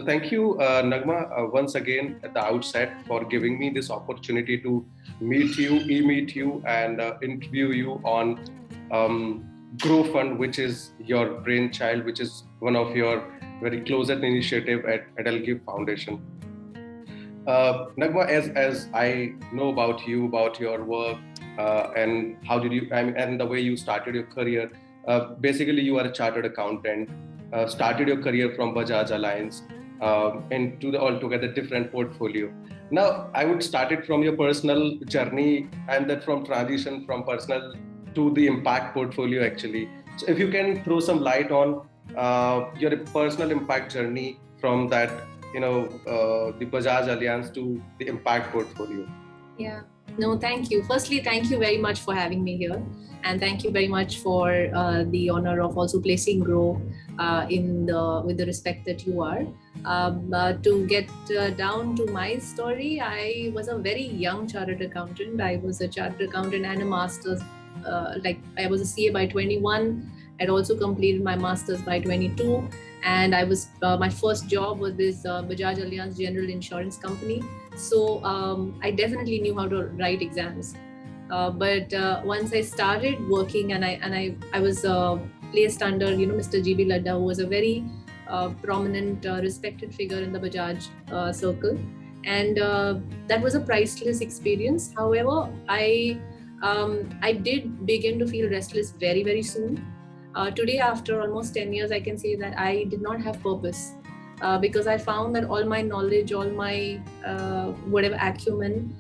Thank you, Naghma, once again at the outset for giving me this opportunity to meet you, and interview you on Grow Fund, which is your brainchild, which is one of your very closest initiative at EdelGive Foundation. Naghma, as I know about you, about your work, and how did you, I mean, and the way you started your career. Basically, you are a chartered accountant. Started your career from Bajaj Alliance, into the altogether different portfolio. Now, I would start it from your personal journey, and then from transition from personal to the impact portfolio actually. So, if you can throw some light on your personal impact journey from that, the Bajaj Alliance to the impact portfolio. Yeah. No, thank you. Firstly, thank you very much for having me here. And thank you very much for the honor of also placing Grow with the respect that you are. To get down to my story, I was a very young chartered accountant. I was a chartered accountant and a master's. I was a CA by 21. I'd also completed my master's by 22. And I was my first job was this Bajaj Allianz General Insurance Company. So I definitely knew how to write exams. But once I started working, and I was placed under Mr. GB Ladda, who was a very prominent, respected figure in the Bajaj circle, and that was a priceless experience. However, I did begin to feel restless very, very soon. Today, after almost 10 years, I can say that I did not have purpose, because I found that all my knowledge, all my whatever acumen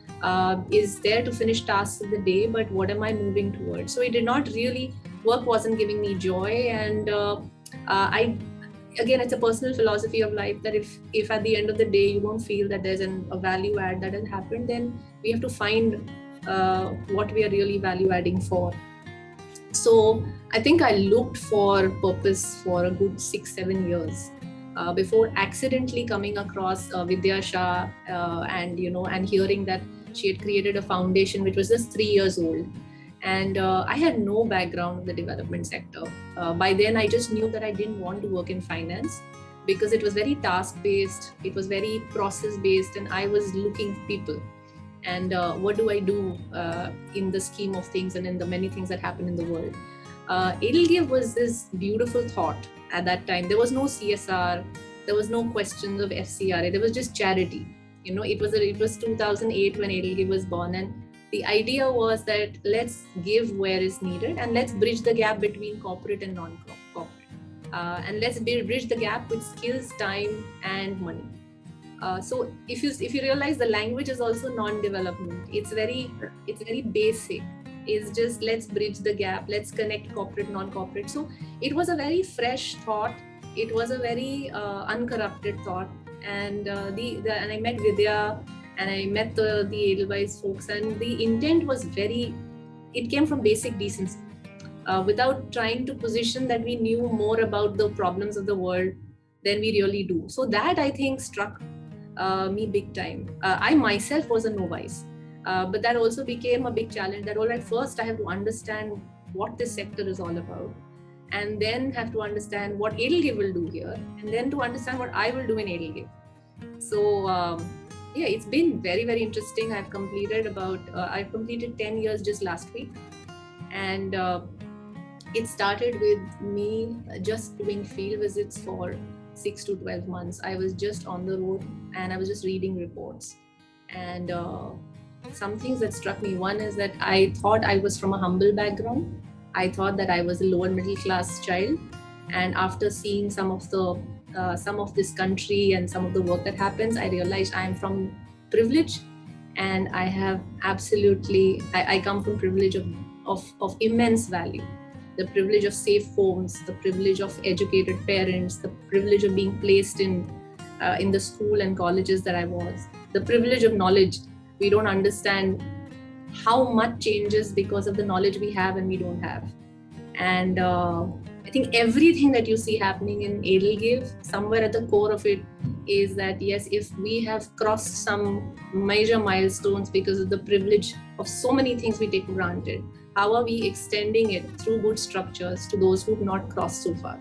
is there to finish tasks of the day, but what am I moving towards? So it did not really, work wasn't giving me joy. And again, it's a personal philosophy of life that if at the end of the day you don't feel that there's a value add that has happened, then we have to find what we are really value adding for. So I think I looked for purpose for a good 6-7 years before accidentally coming across Vidya Shah and hearing that she had created a foundation which was just 3 years old. And I had no background in the development sector. By then, I just knew that I didn't want to work in finance because it was very task-based, it was very process-based, and I was looking for people. And what do I do in the scheme of things and in the many things that happen in the world? EdelGive was this beautiful thought at that time. There was no CSR, there was no questions of FCRA, there was just charity. It was 2008 when EdelGive was born, and the idea was that let's give where is needed, and let's bridge the gap between corporate and non-corporate, and let's bridge the gap with skills, time, and money. So if you realize, the language is also non-development. It's very basic. It's just let's bridge the gap, let's connect corporate, non-corporate. So it was a very fresh thought. It was a very uncorrupted thought. And and I met Vidya, and I met the Edelweiss folks, and the intent was it came from basic decency, without trying to position that we knew more about the problems of the world than we really do. So that, I think, struck me big time. I myself was a novice, but that also became a big challenge. That all right, first I have to understand what this sector is all about, and then have to understand what EdelGive will do here, and then to understand what I will do in EdelGive. So it's been very, very interesting. I've completed 10 years just last week, and it started with me just doing field visits for 6 to 12 months. I was just on the road and I was just reading reports. And some things that struck me, one is that I thought I was from a humble background. I thought that I was a lower middle class child. And after seeing some of this country and some of the work that happens, I realized I am from privilege, and I have I come from privilege of immense value. The privilege of safe homes, the privilege of educated parents, the privilege of being placed in the school and colleges that I was, the privilege of knowledge. We don't understand how much changes because of the knowledge we have and we don't have. And I think everything that you see happening in EdelGive, somewhere at the core of it is that, yes, if we have crossed some major milestones because of the privilege of so many things we take for granted, how are we extending it through good structures to those who've not crossed so far?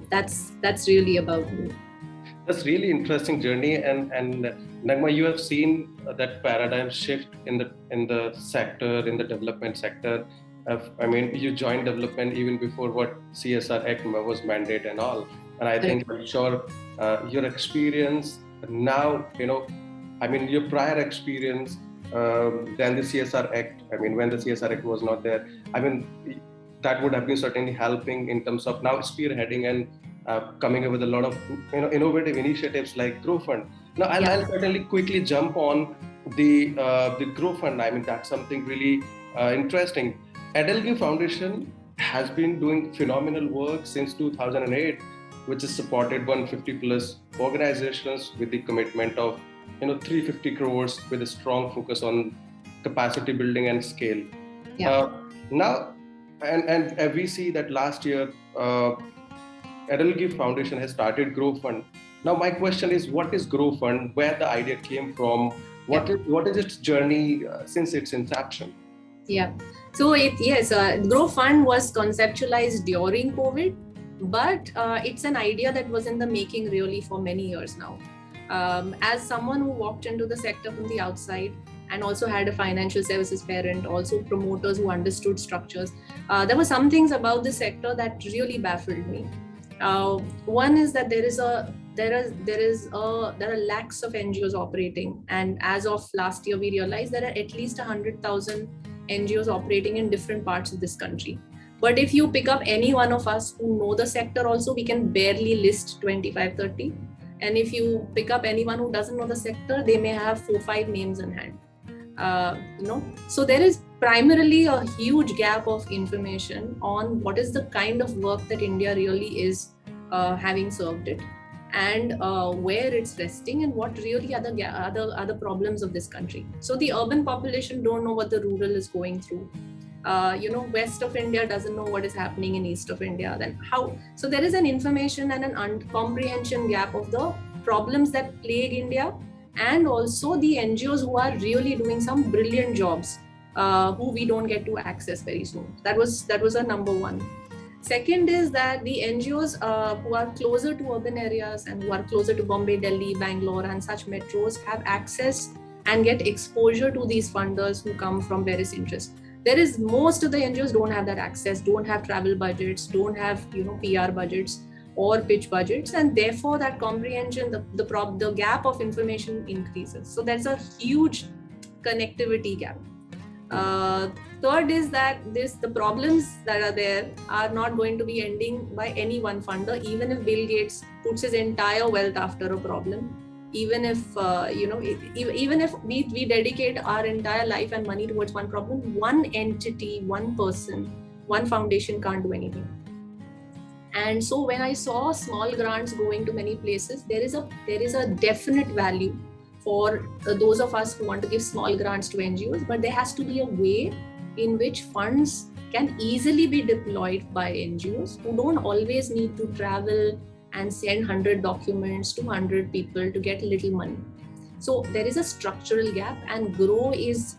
That's really about me. That's really interesting journey, and Naghma, you have seen that paradigm shift in the sector, in the development sector. I mean, you joined development even before what CSR Act was mandate and all. And I think I'm sure your experience now, I mean, your prior experience than the CSR Act. I mean, when the CSR Act was not there, I mean, that would have been certainly helping in terms of now spearheading and coming up with a lot of innovative initiatives like Grow Fund. Now, I'll certainly quickly jump on the Grow Fund. I mean, that's something really interesting. EdelGive Foundation has been doing phenomenal work since 2008, which has supported 150 plus organizations with the commitment of 350 crores with a strong focus on capacity building and scale. Now, and we see that last year, EdelGive Foundation has started Grow Fund. Now, my question is, what is Grow Fund? Where the idea came from? What is its journey since its inception? Yeah. So Grow Fund was conceptualized during COVID, but it's an idea that was in the making really for many years now. As someone who walked into the sector from the outside and also had a financial services parent, also promoters who understood structures, there were some things about the sector that really baffled me. One is that there are lakhs of NGOs operating, and as of last year we realized there are at least 100,000 NGOs operating in different parts of this country. But if you pick up any one of us who know the sector also, we can barely list 25, 30. And if you pick up anyone who doesn't know the sector, they may have 4-5 names in hand. So there is primarily a huge gap of information on what is the kind of work that India really is having served it, and where it's resting, and what really are the problems of this country. So the urban population don't know what the rural is going through. West of India doesn't know what is happening in east of India. Then how? So there is an information and an comprehension gap of the problems that plague India, and also the NGOs who are really doing some brilliant jobs, who we don't get to access very soon. That was a number one. Second is that the NGOs who are closer to urban areas and who are closer to Bombay, Delhi, Bangalore and such metros have access and get exposure to these funders who come from various interests. Most of the NGOs don't have that access, don't have travel budgets, don't have PR budgets or pitch budgets, and therefore that comprehension, the gap of information increases. So there's a huge connectivity gap. Third is that the problems that are there are not going to be ending by any one funder. Even if Bill Gates puts his entire wealth after a problem, even if even if we dedicate our entire life and money towards one problem, one entity, one person, one foundation can't do anything. And so when I saw small grants going to many places, there is a definite value for those of us who want to give small grants to NGOs, but there has to be a way in which funds can easily be deployed by NGOs who don't always need to travel and send 100 documents to 100 people to get little money. So there is a structural gap, and Grow is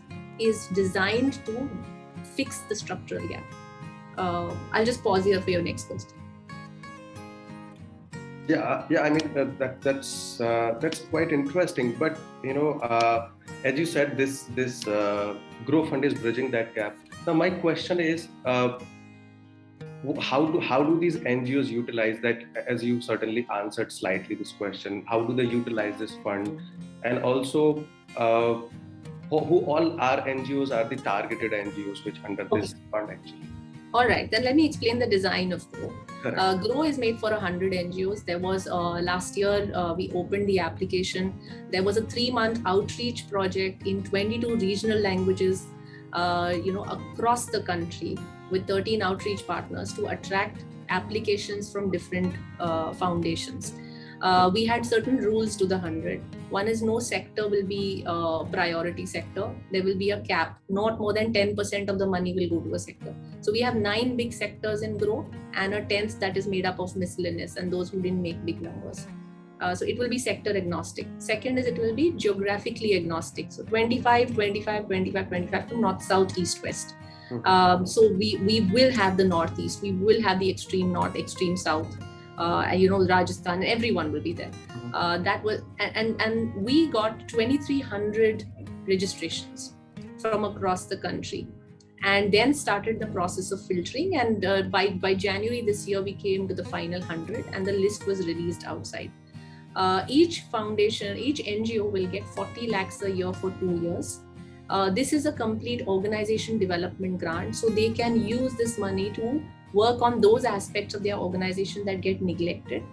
designed to fix the structural gap. I'll just pause here for your next question. Yeah. I mean that's quite interesting. But as you said, this Grow Fund is bridging that gap. Now my question is, how do these NGOs utilize that? As you certainly answered slightly this question, how do they utilize this fund? And also, who all are NGOs are the targeted NGOs which under this fund actually? All right, then let me explain the design of Grow. Grow is made for 100 NGOs. There was last year we opened the application. There was a 3-month outreach project in 22 regional languages, across the country, with 13 outreach partners to attract applications from different foundations. We had certain rules to the 100. One is no sector will be a priority sector. There will be a cap. Not more than 10% of the money will go to a sector. So we have 9 big sectors in Grow and a 10th that is made up of miscellaneous and those who didn't make big numbers. So it will be sector agnostic. Second is it will be geographically agnostic. So 25, 25, 25, 25 from north, south, east, west. So we will have the northeast, we will have the extreme north, extreme south. Rajasthan, everyone will be there. That was, and we got 2,300 registrations from across the country, and then started the process of filtering. And by January this year, we came to the final 100, and the list was released outside. Each foundation, each NGO will get 40 lakhs a year for 2 years. This is a complete organization development grant, so they can use this money to work on those aspects of their organization that get neglected.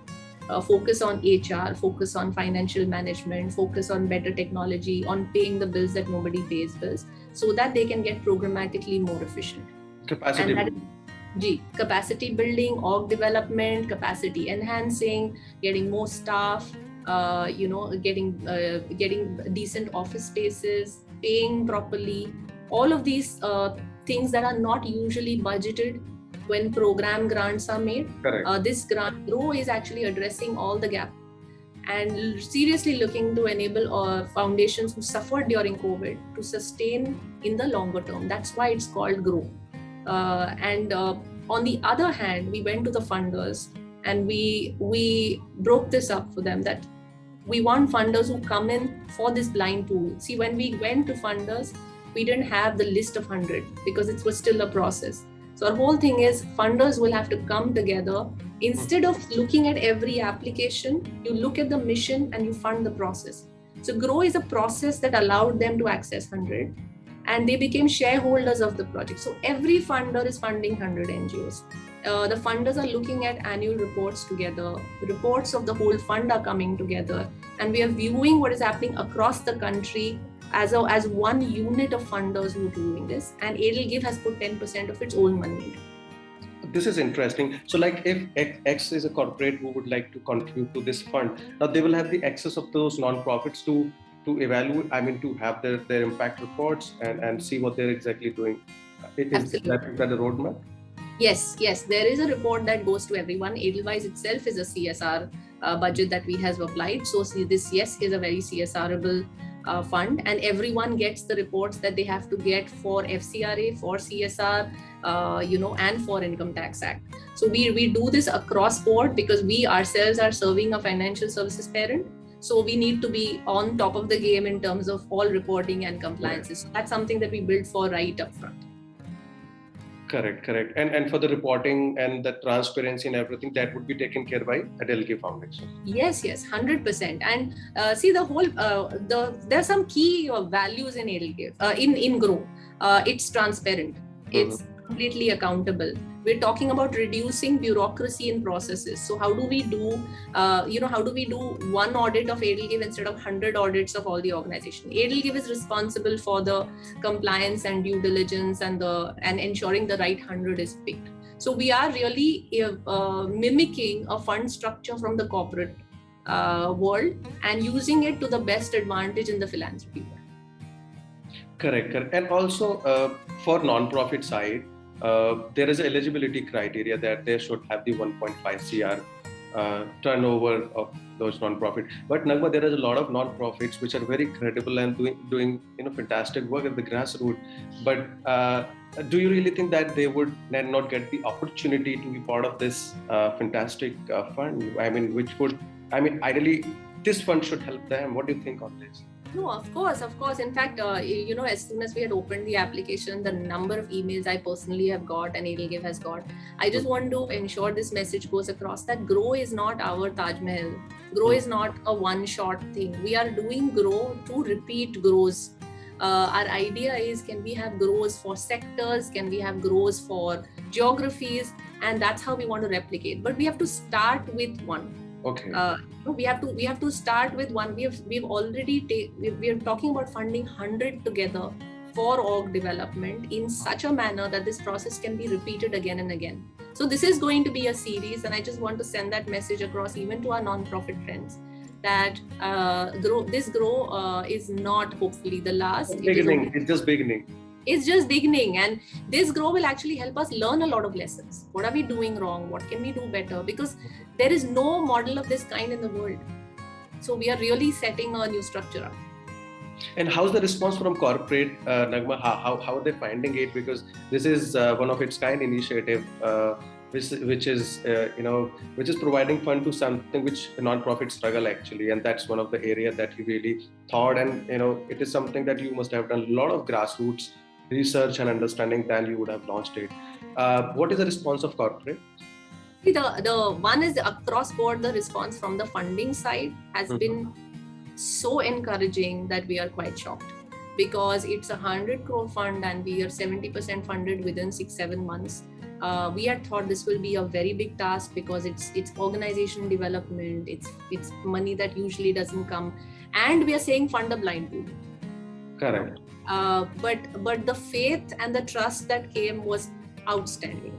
Focus on HR, focus on financial management, focus on better technology, on paying the bills that nobody pays bills, so that they can get programmatically more efficient. Capacity building. Capacity building, org development, capacity enhancing, getting more staff, getting decent office spaces, paying properly, all of these things that are not usually budgeted when program grants are made. This grant GROW is actually addressing all the gap and seriously looking to enable foundations who suffered during COVID to sustain in the longer term. That's why it's called GROW. On the other hand, we went to the funders and we broke this up for them, that we want funders who come in for this blind pool. See, when we went to funders, we didn't have the list of 100 because it was still a process. So our whole thing is funders will have to come together. Instead of looking at every application, you look at the mission and you fund the process. So GROW is a process that allowed them to access 100, and they became shareholders of the project. So every funder is funding 100 NGOs. The funders are looking at annual reports together. The reports of the whole fund are coming together, and we are viewing what is happening across the country as one unit of funders who are doing this. And EdelGive has put 10% of its own money into it. This is interesting. So like if X is a corporate who would like to contribute to this fund, now they will have the access of those non-profits to evaluate, to have their impact reports and see what they're exactly doing. Is that the roadmap? Yes, there is a report that goes to everyone. EdelWise itself is a CSR budget that we have applied. So this, yes, is a very CSRable fund, and everyone gets the reports that they have to get for FCRA, for CSR, and for Income Tax Act. So we do this across board because we ourselves are serving a financial services parent. So we need to be on top of the game in terms of all reporting and compliances. So that's something that we build for right up front. Correct. And for the reporting and the transparency and everything, that would be taken care by EdelGive Foundation. Yes, 100%. And see, the whole there are some key values in EdelGive, in GROW. It's transparent. It's completely accountable. We're talking about reducing bureaucracy in processes. So how do we do one audit of EdelGive instead of 100 audits of all the organization? EdelGive is responsible for the compliance and due diligence and ensuring the right 100 is picked. So we are really mimicking a fund structure from the corporate world and using it to the best advantage in the philanthropy world. Correct. And also for non-profit side, there is an eligibility criteria that they should have the 1.5 CR turnover of those non-profit. But Naghma, there is a lot of non-profits which are very credible and doing fantastic work at the grassroots. But do you really think that they would not get the opportunity to be part of this fantastic fund? Ideally, this fund should help them. What do you think on this? No, of course. In fact, as soon as we had opened the application, the number of emails I personally have got and EdelGive has got, I just want to ensure this message goes across that GROW is not our Taj Mahal. GROW is not a one-shot thing. We are doing GROW to repeat GROWs. Our idea is, can we have GROWs for sectors? Can we have GROWs for geographies? And that's how we want to replicate. But we have to start with one. Okay. We have to start with one. We are talking about funding 100 together for org development in such a manner that this process can be repeated again and again. So this is going to be a series, and I just want to send that message across even to our non-profit friends that this GROW is not hopefully the last. It's just beginning. It's just beginning, and this GROW will actually help us learn a lot of lessons. What are we doing wrong? What can we do better? Because there is no model of this kind in the world. So we are really setting a new structure up. And how's the response from corporate, Naghma? How are they finding it? Because this is one of its kind initiative which is which is providing fund to something which non-profit struggle actually, and that's one of the area that you really thought, and it is something that you must have done a lot of grassroots research and understanding, then you would have launched it. What is the response of corporate? The one is across board. The response from the funding side has been so encouraging that we are quite shocked, because it's 100 crore fund and we are 70% funded within 6-7 months. We had thought this will be a very big task because it's organization development, it's money that usually doesn't come, and we are saying fund a blind pool. Correct. But the faith and the trust that came was outstanding.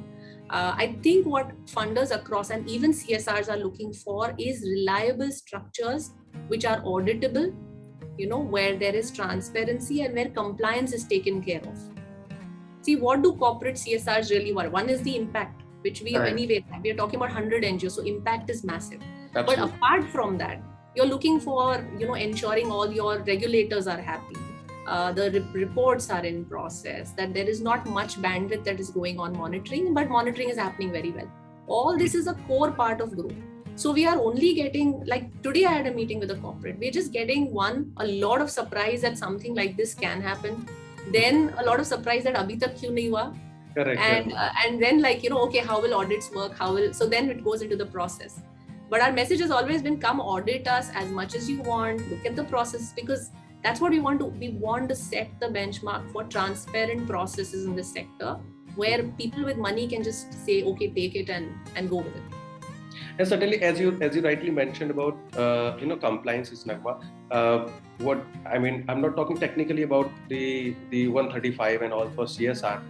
I think what funders across and even CSRs are looking for is reliable structures which are auditable, where there is transparency and where compliance is taken care of. See, what do corporate CSRs really want? One is the impact, which we anyway, we are talking about 100 NGOs, so impact is massive. Absolutely. But apart from that, you're looking for, ensuring all your regulators are happy. The reports are in process, that there is not much bandwidth that is going on monitoring, but monitoring is happening very well. All this is a core part of growth. So we are only getting, like today I had a meeting with a corporate, we're just getting a lot of surprise that something like this can happen. Then a lot of surprise that abhi tak kyun nahi hua. Correct. And then okay, how will audits work? So then it goes into the process. But our message has always been, come audit us as much as you want, look at the process, because that's what we want to. We want to set the benchmark for transparent processes in this sector, where people with money can just say, okay, take it and go with it. And certainly, as you rightly mentioned about compliance is Naghma. What I mean, I'm not talking technically about the 135 and all for CSR,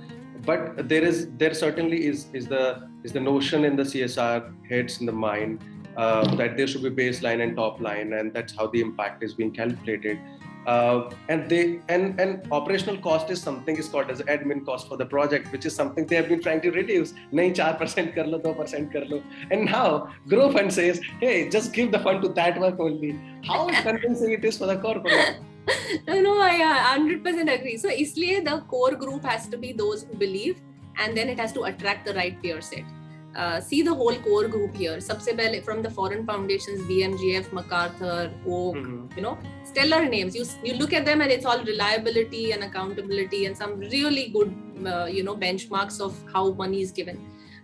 but there certainly is the notion in the CSR heads in the mind that there should be baseline and top line, and that's how the impact is being calculated. And operational cost is something is called as admin cost for the project, which is something they have been trying to reduce. Nahi 4% kar lo, 2% kar lo. And now Grow Fund says, hey, just give the fund to that work only. How convincing it is for the corporate? No, I 100% agree. So isliye the core group has to be those who believe, and then it has to attract the right peer set. See the whole core group here. Sabse pehle from the foreign foundations, BMGF, MacArthur, Oak, stellar names. You look at them and it's all reliability and accountability and some really good, benchmarks of how money is given.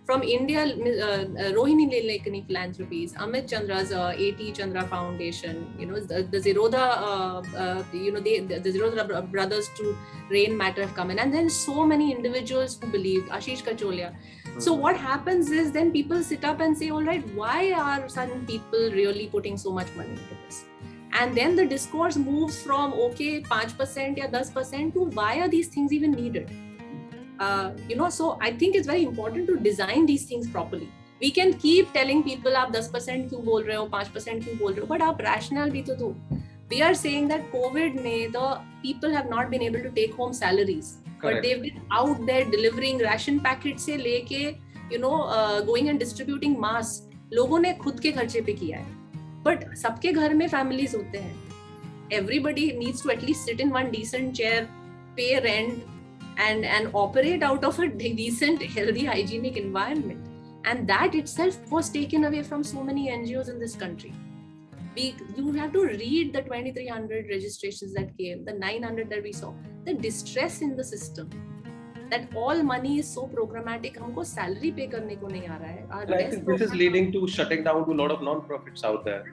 From India, Rohini Lelekani Philanthropies, Amit Chandra's A.T. Chandra Foundation, the Zerodha, the Zerodha brothers to Rain Matter have come in, and then so many individuals who believed, Ashish Kacholia. So what happens is then people sit up and say, all right, why are some people really putting so much money into this? And then the discourse moves from, okay, 5% or 10% to why are these things even needed? So I think it's very important to design these things properly. We can keep telling people, aap 10% kyun bol rahe ho, 5% kyun bol rahe ho, but aap rationale bhi to do. We are saying that COVID mein, the people have not been able to take home salaries. Correct. But they've been out there delivering ration packets se leke, going and distributing masks. लोगों ने खुद के खर्चे पे किया है. But सबके घर में families होते हैं. Everybody needs to at least sit in one decent chair, pay rent, and operate out of a decent, healthy, hygienic environment. And that itself was taken away from so many NGOs in this country. You have to read the 2,300 registrations that came, the 900 that we saw, the distress in the system, that all money is so programmatic, हमको salary pay करने को नहीं आ रहा है. I think this is leading to shutting down to a lot of non-profits out there.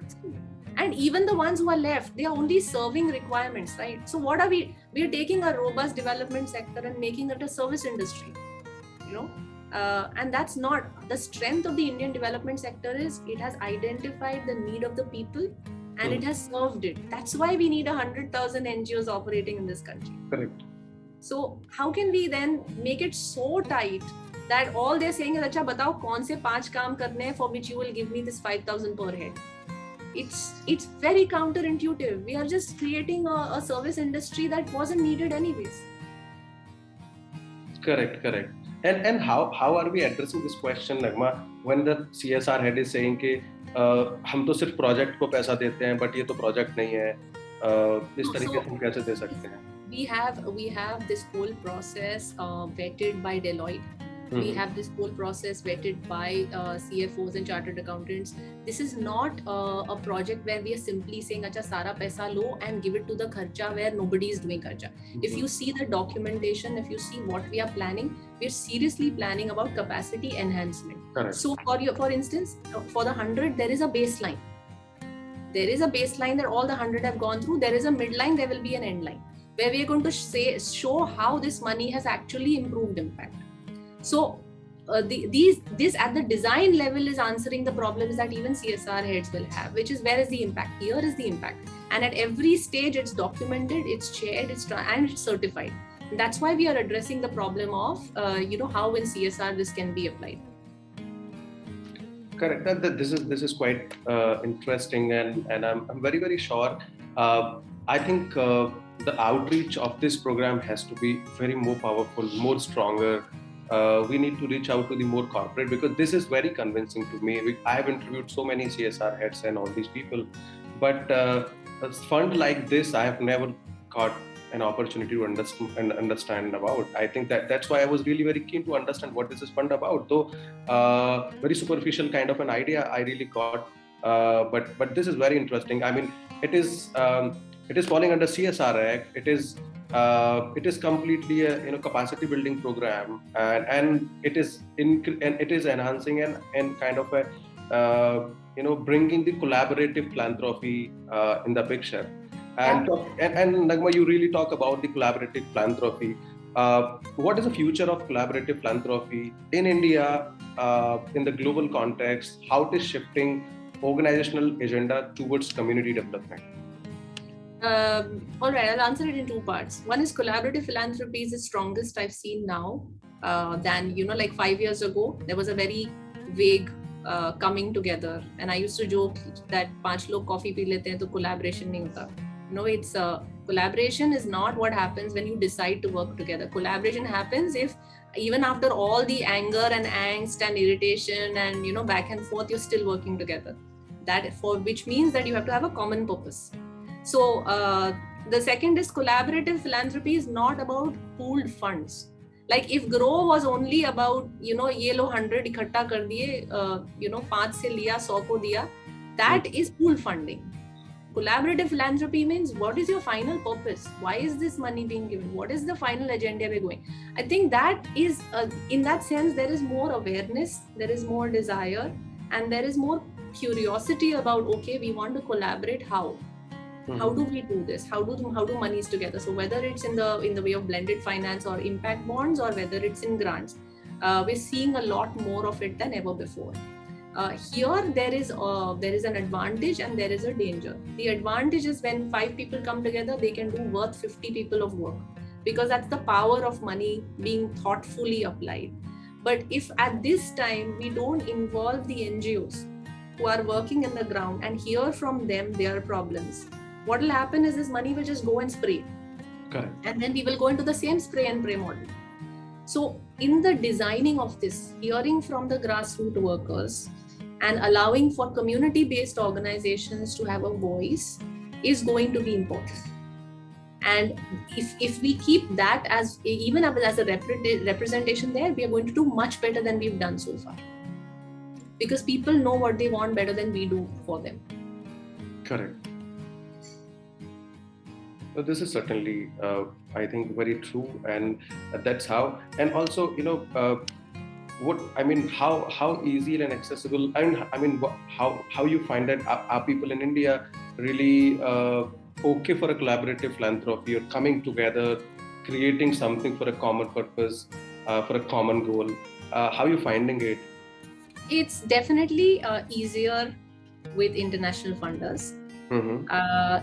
And even the ones who are left, they are only serving requirements, right? So what are we are taking a robust development sector and making it a service industry, and that's not the strength of the Indian development sector. Is it has identified the need of the people and it has served it. That's why we need 100,000 NGOs operating in this country. Correct. So how can we then make it so tight that all they're saying is, अच्छा बताओ कौन से 5 काम करने हैं for which you will give me this 5,000 per head. It's very counterintuitive. We are just creating a service industry that wasn't needed anyways. Correct. And how are we addressing this question, Naghma, when the CSR head is saying कि हम तो सिर्फ project को पैसा देते हैं, but ये तो प्रोजेक्ट नहीं है, इस तरीके से हम कैसे दे सकते हैं? We have this whole process vetted by Deloitte. We have this whole process vetted by CFOs and chartered accountants. This is not a project where we are simply saying, "Acha, sara paisa lo and give it to the kharcha," where nobody is doing kharcha. If you see the documentation, if you see what we are planning, we are seriously planning about capacity enhancement. Correct. So for instance, for the 100, there is a baseline. There is a baseline that all the 100 have gone through. There is a midline, there will be an end line, where we are going to show how this money has actually improved impact. So this at the design level is answering the problems that even CSR heads will have, which is where is the impact? Here is the impact. And at every stage, it's documented, it's shared, and it's certified. And that's why we are addressing the problem of, how in CSR this can be applied. Correct. This is quite interesting, and I'm very, very sure. I think the outreach of this program has to be very more powerful, more stronger. We need to reach out to the more corporate, because this is very convincing to me. I have interviewed so many CSR heads and all these people, but a fund like this, I have never got an opportunity to understand about. I think that's why I was really very keen to understand what is this fund about. Though very superficial kind of an idea I really got, but this is very interesting. I mean, it is falling under CSR Act. It is completely a capacity building program, and it is enhancing and kind of a bringing the collaborative philanthropy in the picture. And Naghma, you really talk about the collaborative philanthropy. What is the future of collaborative philanthropy in India, in the global context? How it is shifting organizational agenda towards community development? All right, I'll answer it in two parts. One is collaborative philanthropy is the strongest I've seen now than, like 5 years ago. There was a very vague coming together. And I used to joke that 5 log coffee pee lete hain to collaboration nahi hota. No, it's collaboration is not what happens when you decide to work together. Collaboration happens if even after all the anger and angst and irritation and back and forth, you're still working together. Which means that you have to have a common purpose. So the second is collaborative philanthropy is not about pooled funds. Like if Grow was only about, ye lo 100 ikhatta kar diye, 5 se liya, 100 ko diya, that is pool funding. Collaborative philanthropy means what is your final purpose? Why is this money being given? What is the final agenda we're going? I think that is, in that sense, there is more awareness, there is more desire, and there is more curiosity about, okay, we want to collaborate, how? How do we do this? How do monies together? So whether it's in the way of blended finance or impact bonds, or whether it's in grants, we're seeing a lot more of it than ever before. Here there is an advantage and there is a danger. The advantage is when 5 people come together, they can do worth 50 people of work, because that's the power of money being thoughtfully applied. But if at this time we don't involve the NGOs who are working in the ground and hear from them their problems, what will happen is this money will just go and spray. Correct. And then we will go into the same spray and pray model. So in the designing of this, hearing from the grassroots workers and allowing for community-based organizations to have a voice is going to be important. And if we keep that as even as a representation there, we are going to do much better than we've done so far. Because people know what they want better than we do for them. Correct. So this is certainly, I think, very true, and that's how. And also, how easy and accessible. How you find that are people in India really okay for a collaborative philanthropy, or coming together, creating something for a common purpose, for a common goal? How are you finding it? It's definitely easier with international funders.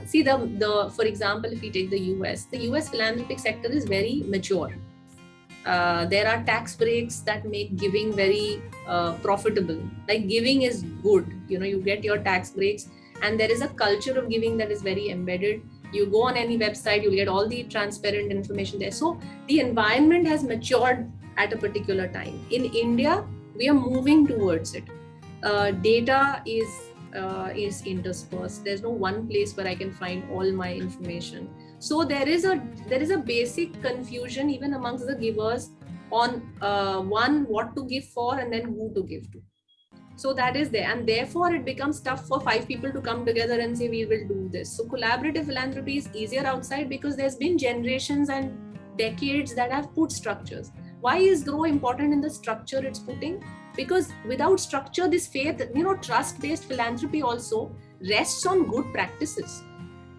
See, for example, if we take the US philanthropic sector is very mature. There are tax breaks that make giving very profitable. Like giving is good, you get your tax breaks, and there is a culture of giving that is very embedded. You go on any website, you'll get all the transparent information there. So the environment has matured at a particular time. In India, we are moving towards it. Data is interspersed. There's no one place where I can find all my information. So there is a basic confusion even amongst the givers on one, what to give for, and then who to give to. So that is there, and therefore it becomes tough for 5 people to come together and say we will do this. So collaborative philanthropy is easier outside because there's been generations and decades that have put structures. Why is grow important in the structure it's putting? Because without structure, this faith, trust-based philanthropy also rests on good practices.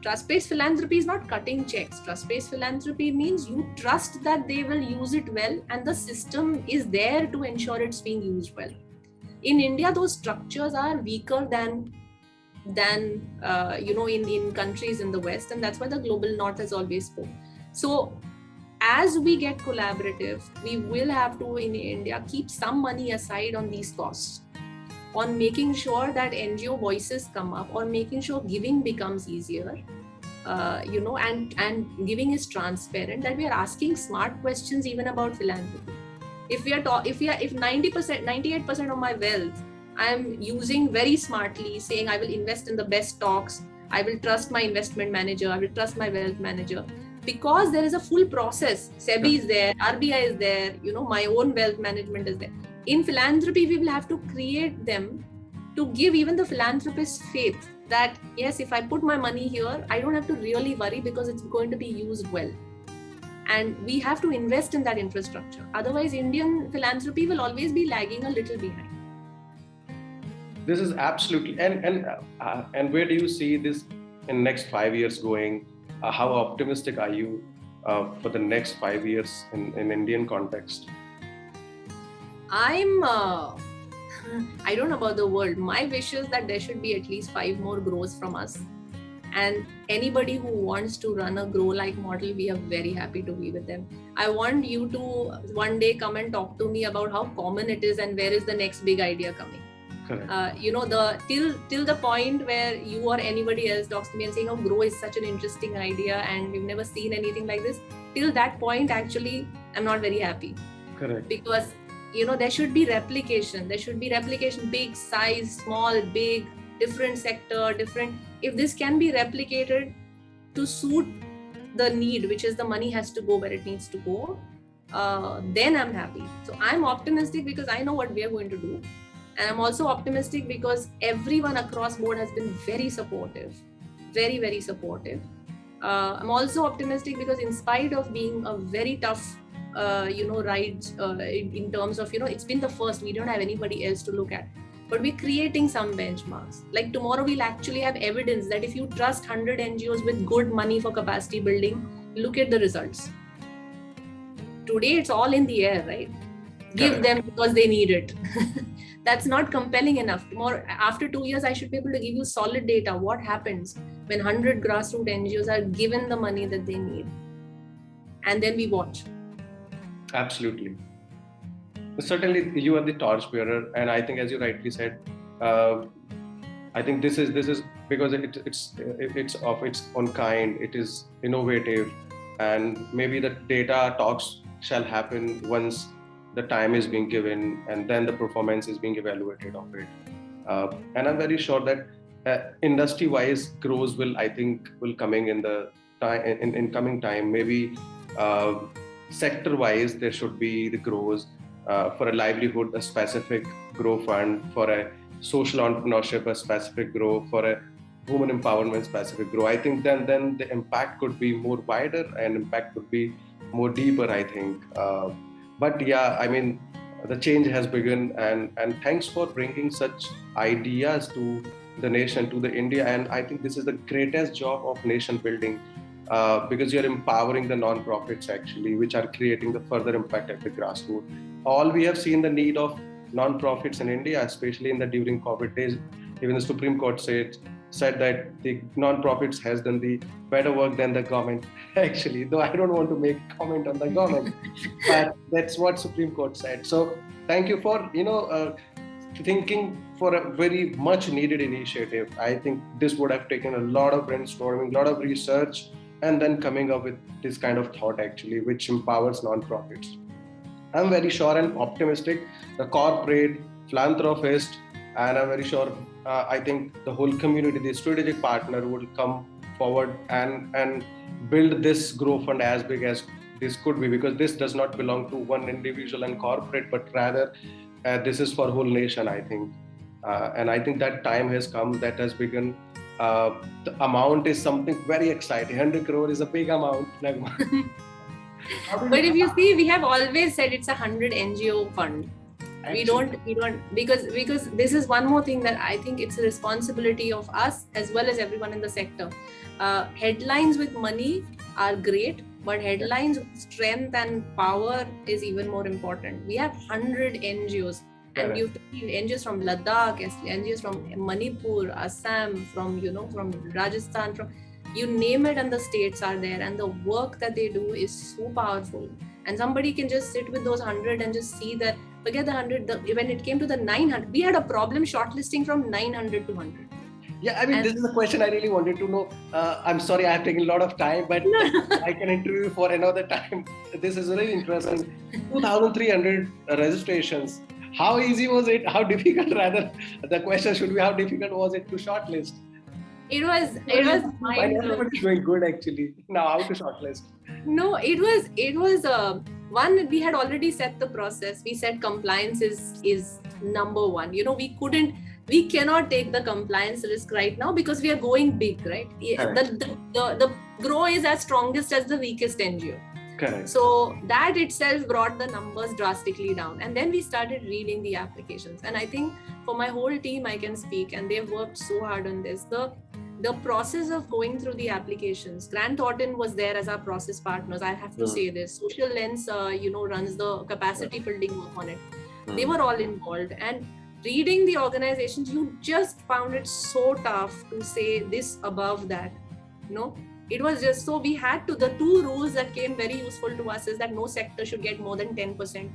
Trust-based philanthropy is not cutting checks. Trust-based philanthropy means you trust that they will use it well, and the system is there to ensure it's being used well. In India, those structures are weaker than in countries in the West, and that's why the global North has always spoken. So as we get collaborative, we will have to in India keep some money aside on these costs, on making sure that NGO voices come up, or making sure giving becomes easier, and giving is transparent, that we are asking smart questions even about philanthropy. If 90%, 98% of my wealth I'm using very smartly, saying I will invest in the best stocks, I will trust my investment manager, I will trust my wealth manager, because there is a full process. SEBI is there, RBI is there, my own wealth management is there. In philanthropy, we will have to create them to give even the philanthropist faith that yes, if I put my money here, I don't have to really worry because it's going to be used well. And we have to invest in that infrastructure. Otherwise, Indian philanthropy will always be lagging a little behind. This is absolutely, and where do you see this in next 5 years going? How optimistic are you for the next 5 years in Indian context? I don't know about the world. My wish is that there should be at least 5 more grows from us. And anybody who wants to run a grow-like model, we are very happy to be with them. I want you to one day come and talk to me about how common it is and where is the next big idea coming. Correct. Till the point where you or anybody else talks to me and saying, "Oh, grow is such an interesting idea and we've never seen anything like this." Till that point, actually, I'm not very happy. Correct. Because there should be replication. There should be replication, big, size, small, big, different sector, different. If this can be replicated to suit the need, which is the money has to go where it needs to go, then I'm happy. So I'm optimistic because I know what we are going to do. And I'm also optimistic because everyone across board has been very supportive, very, very supportive. I'm also optimistic because in spite of being a very tough, ride in terms of, it's been the first, we don't have anybody else to look at. But we're creating some benchmarks. Like tomorrow, we'll actually have evidence that if you trust 100 NGOs with good money for capacity building, look at the results. Today, it's all in the air, right? Give them because they need it. That's not compelling enough. Tomorrow, after 2 years, I should be able to give you solid data. What happens when 100 grassroots NGOs are given the money that they need? And then we watch. Absolutely. Certainly, you are the torchbearer, and I think, as you rightly said, I think this is because it's of its own kind. It is innovative, and maybe the data talks shall happen once the time is being given, and then the performance is being evaluated of it. And I'm very sure that industry-wise growth will coming in the time in coming time. Maybe sector-wise there should be the growth. For a livelihood, a specific grow fund, for a social entrepreneurship, a specific grow, for a women empowerment, specific grow. I think then the impact could be more wider and impact could be more deeper, I think. But yeah, I mean, the change has begun, and thanks for bringing such ideas to the nation, to the India. And I think this is the greatest job of nation building. Because you're empowering the non-profits actually, which are creating the further impact at the grassroots. All we have seen the need of non-profits in India, especially during COVID days. Even the Supreme Court said that the non-profits has done the better work than the government. Actually, though I don't want to make a comment on the government, but that's what Supreme Court said. So thank you for thinking for a very much needed initiative. I think this would have taken a lot of brainstorming, a lot of research, and then coming up with this kind of thought actually, which empowers non-profits. I'm very sure and optimistic the corporate, philanthropist, and I'm very sure, I think the whole community, the strategic partner will come forward and build this grow fund as big as this could be, because this does not belong to one individual and corporate, but rather this is for whole nation, I think. And I think that time has come, that has begun. The amount is something very exciting. 100 crore is a big amount. But if you see, we have always said it's a 100 NGO fund. Actually. We don't because this is one more thing that I think it's a responsibility of us as well as everyone in the sector. Headlines with money are great, but headlines with strength and power is even more important. We have 100 NGOs. And you've NGOs from Ladakh, NGOs from Manipur, Assam, from Rajasthan, from you name it, and the states are there, and the work that they do is so powerful. And somebody can just sit with those 100 and just see that, forget the 100, when it came to the 900, we had a problem shortlisting from 900 to 100. Yeah, I mean, this is a question I really wanted to know. I'm sorry, I have taken a lot of time, but I can interview for another time. This is really interesting. 2,300 registrations. How easy was it? How difficult, rather? The question should be, how difficult was it to shortlist? It was everybody's going good actually. Now, how to shortlist? No, it was one, we had already set the process. We said compliance is number one. We cannot take the compliance risk right now because we are going big, right? The grow is as strongest as the weakest NGO. Correct. So that itself brought the numbers drastically down. And then we started reading the applications. And I think for my whole team, I can speak, and they've worked so hard on this. The process of going through the applications, Grant Thornton was there as our process partners. I have to say this. Social Lens, runs the capacity building work on it. They were all involved. And reading the organizations, you just found it so tough to say this above that. It was just, so we had to, the two rules that came very useful to us is that no sector should get more than 10%,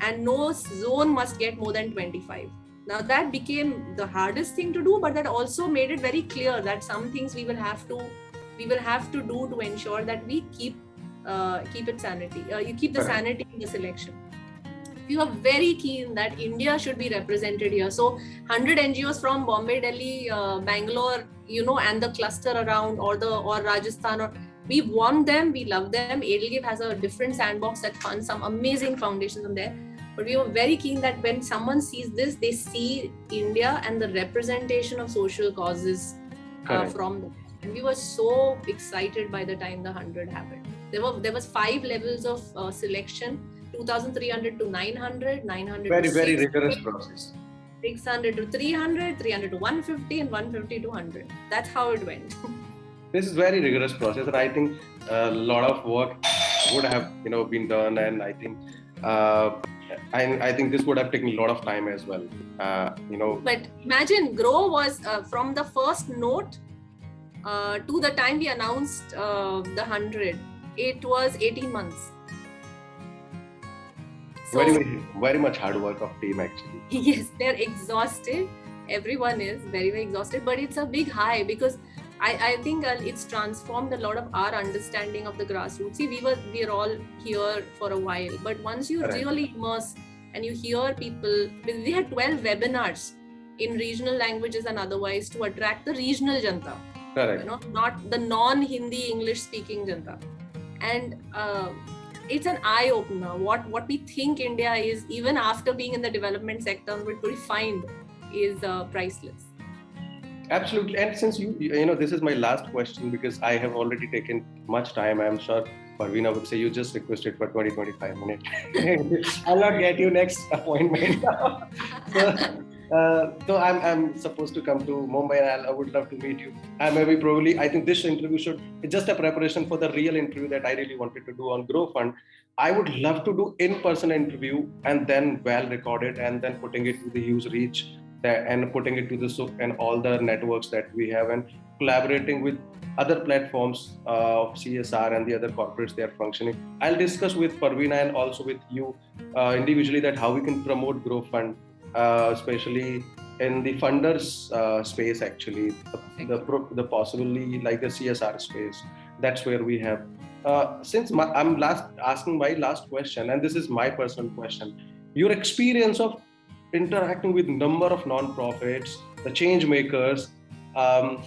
and no zone must get more than 25. Now that became the hardest thing to do, but that also made it very clear that some things we will have to do to ensure that we keep it sanity. You keep the sanity in the selection. We were very keen that India should be represented here. So 100 NGOs from Bombay, Delhi, Bangalore, and the cluster around, or Rajasthan, we want them, we love them. EdelGive has a different sandbox that funds some amazing foundations from there. But we were very keen that when someone sees this, they see India and the representation of social causes from them. And we were so excited by the time the 100 happened. There was 5 levels of selection. 2,300 to 900, 900 very, to very rigorous process. 600 to 300, 300 to 150, and 150 to 100. That's how it went. This is very rigorous process, and I think a lot of work would have been done, and I think I think this would have taken a lot of time as well. But imagine, Grow was from the first note to the time we announced the 100. It was 18 months. So, very much hard work of team actually. Yes, they're exhausted. Everyone is very, very exhausted, but it's a big high because I think it's transformed a lot of our understanding of the grassroots. See, we're all here for a while, but once you really immerse and you hear people, we had 12 webinars in regional languages and otherwise to attract the regional janta. Correct. Not the non-Hindi English speaking janta. And it's an eye-opener. What we think India is, even after being in the development sector, what we find is priceless. Absolutely. And since this is my last question because I have already taken much time. I'm sure Parveena would say you just requested for 20-25 minutes. I'll not get you next appointment. So I'm supposed to come to Mumbai, and I would love to meet you. I think this interview it's just a preparation for the real interview that I really wanted to do on Grow Fund. I would love to do in-person interview and then well recorded and then putting it to the huge reach and putting it to and all the networks that we have and collaborating with other platforms of CSR and the other corporates they are functioning. I'll discuss with Parveena and also with you individually that how we can promote Grow Fund. Especially in the funders space, actually, the possibly like the CSR space. That's where we have. Since I'm asking my last question, and this is my personal question, your experience of interacting with number of non-profits, the change makers. Now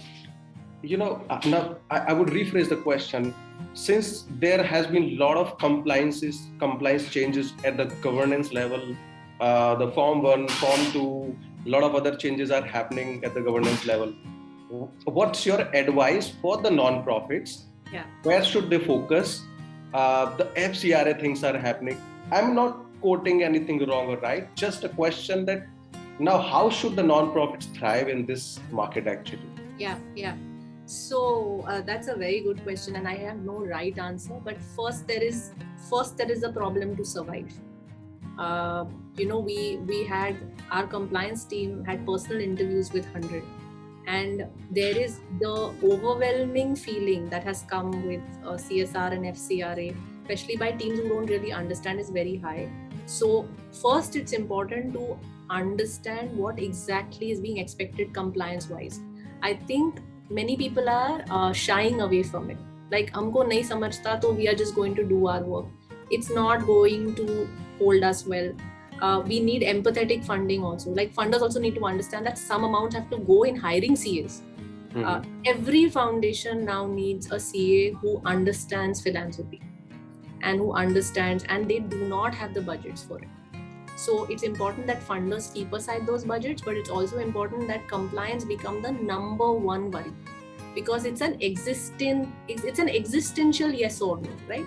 I would rephrase the question. since there has been a lot of compliance changes at the governance level, the Form 1, Form 2, a lot of other changes are happening at the governance level. What's your advice for the non-profits? Yeah. Where should they focus? The FCRA things are happening. I'm not quoting anything wrong or right, just a question that now how should the non-profits thrive in this market actually? Yeah. So that's a very good question, and I have no right answer. But first there is a problem to survive. We had our compliance team had personal interviews with 100, and there is the overwhelming feeling that has come with CSR and FCRA, especially by teams who don't really understand, is very high. So first, it's important to understand what exactly is being expected compliance wise. I think many people are shying away from it. Like, humko nahi samajhta, so we are just going to do our work. It's not going to hold us well. We need empathetic funding also. Like, funders also need to understand that some amounts have to go in hiring CAs. Every foundation now needs a CA who understands philanthropy and who understands, and they do not have the budgets for it. So it's important that funders keep aside those budgets, but it's also important that compliance become the number one worry, because it's an existential yes or no, right?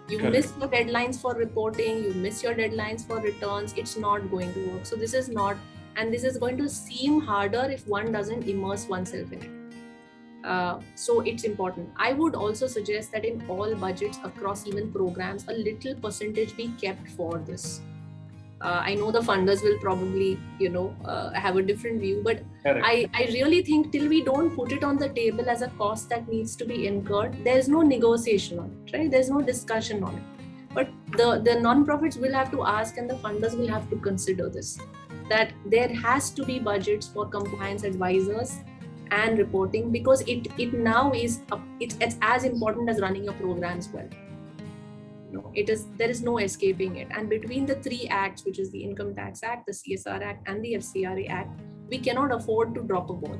You Correct. miss your deadlines for reporting, you miss your deadlines for returns, it's not going to work. So this is going to seem harder if one doesn't immerse oneself in it. So it's important. I would also suggest that in all budgets across even programs, a little percentage be kept for this. I know the funders will probably, have a different view, but I really think till we don't put it on the table as a cost that needs to be incurred, there's no negotiation on it, right? There's no discussion on it. But the non-profits will have to ask, and the funders will have to consider this, that there has to be budgets for compliance advisors and reporting, because it now is it's as important as running a program as well. There is no escaping it. And between the three acts, which is the Income Tax Act, the CSR Act, and the FCRA Act, we cannot afford to drop a ball.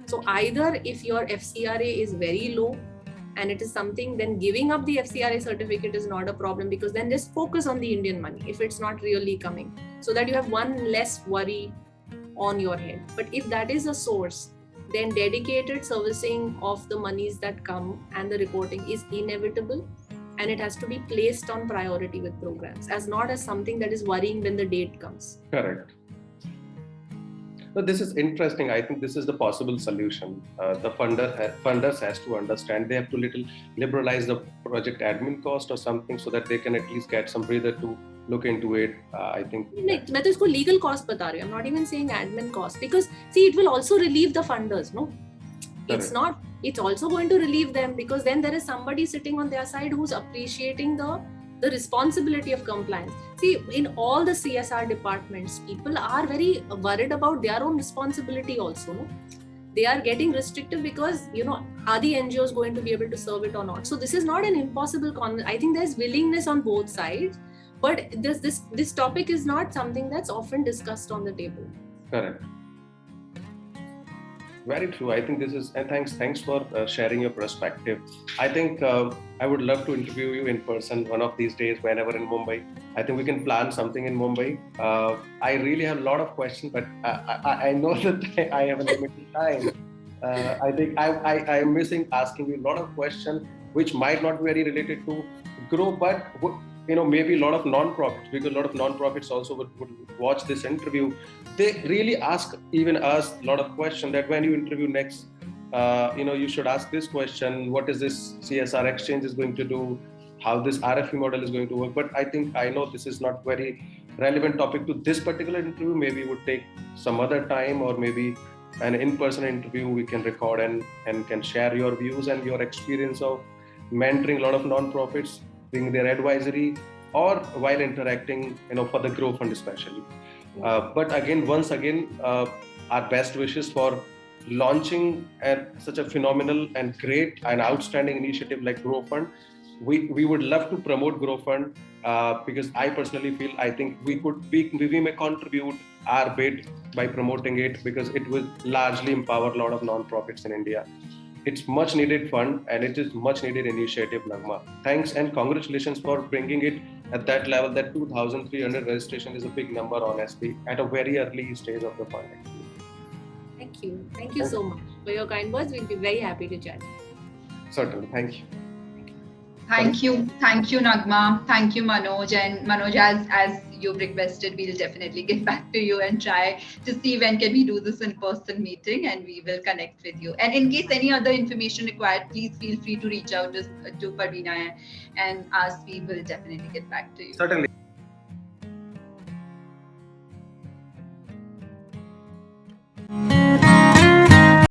So either if your FCRA is very low and it is something, then giving up the FCRA certificate is not a problem, because then just focus on the Indian money if it's not really coming, so that you have one less worry on your head. But if that is a source, then dedicated servicing of the monies that come and the reporting is inevitable. And it has to be placed on priority with programs, as not as something that is worrying when the date comes. Correct. So this is interesting. I think this is the possible solution. The funders has to understand. They have to little liberalize the project admin cost or something, so that they can at least get some breather to look into it. I think. मैं तो इसको legal cost बता रही हूँ. I'm not even saying admin cost, because see, it will also relieve the funders, no? Correct. It's also going to relieve them, because then there is somebody sitting on their side who's appreciating the responsibility of compliance. See, in all the CSR departments, people are very worried about their own responsibility also. No? They are getting restrictive because, are the NGOs going to be able to serve it or not? So this is not an impossible conversation. I think there's willingness on both sides, but this topic is not something that's often discussed on the table. Correct. Very true. I think this is, and thanks for sharing your perspective. I think I would love to interview you in person one of these days, whenever in Mumbai. I think we can plan something in Mumbai. I really have a lot of questions, but I know that I have a limited time. I think I am missing asking you a lot of questions which might not be very related to grow, but maybe a lot of non-profits, because a lot of non-profits also would watch this interview. They really ask even us a lot of questions, that when you interview next, you should ask this question: what is this CSR exchange is going to do? How this RFE model is going to work? But I know this is not very relevant topic to this particular interview. Maybe it would take some other time, or maybe an in-person interview we can record and can share your views and your experience of mentoring a lot of non-profits, being their advisory, or while interacting, for the Grow Fund especially. But once again, our best wishes for launching such a phenomenal and great and outstanding initiative like Grow Fund. We would love to promote Grow Fund, because I personally feel, I think we may contribute our bit by promoting it, because it will largely empower a lot of non-profits in India. It's much needed fund and it is much needed initiative, Naghma. Thanks and congratulations for bringing it at that level. That 2,300 registration is a big number, honestly, at a very early stage of the fund. Thank you. Thank you so much for your kind words. We'll be very happy to chat. Certainly. Thank you. Thank you, Naghma. Thank you, Manoj. And Manoj, as you've requested, we'll definitely get back to you and try to see when can we do this in-person meeting, and we will connect with you. And in case any other information required, please feel free to reach out to Parveena and us. We will definitely get back to you. Certainly.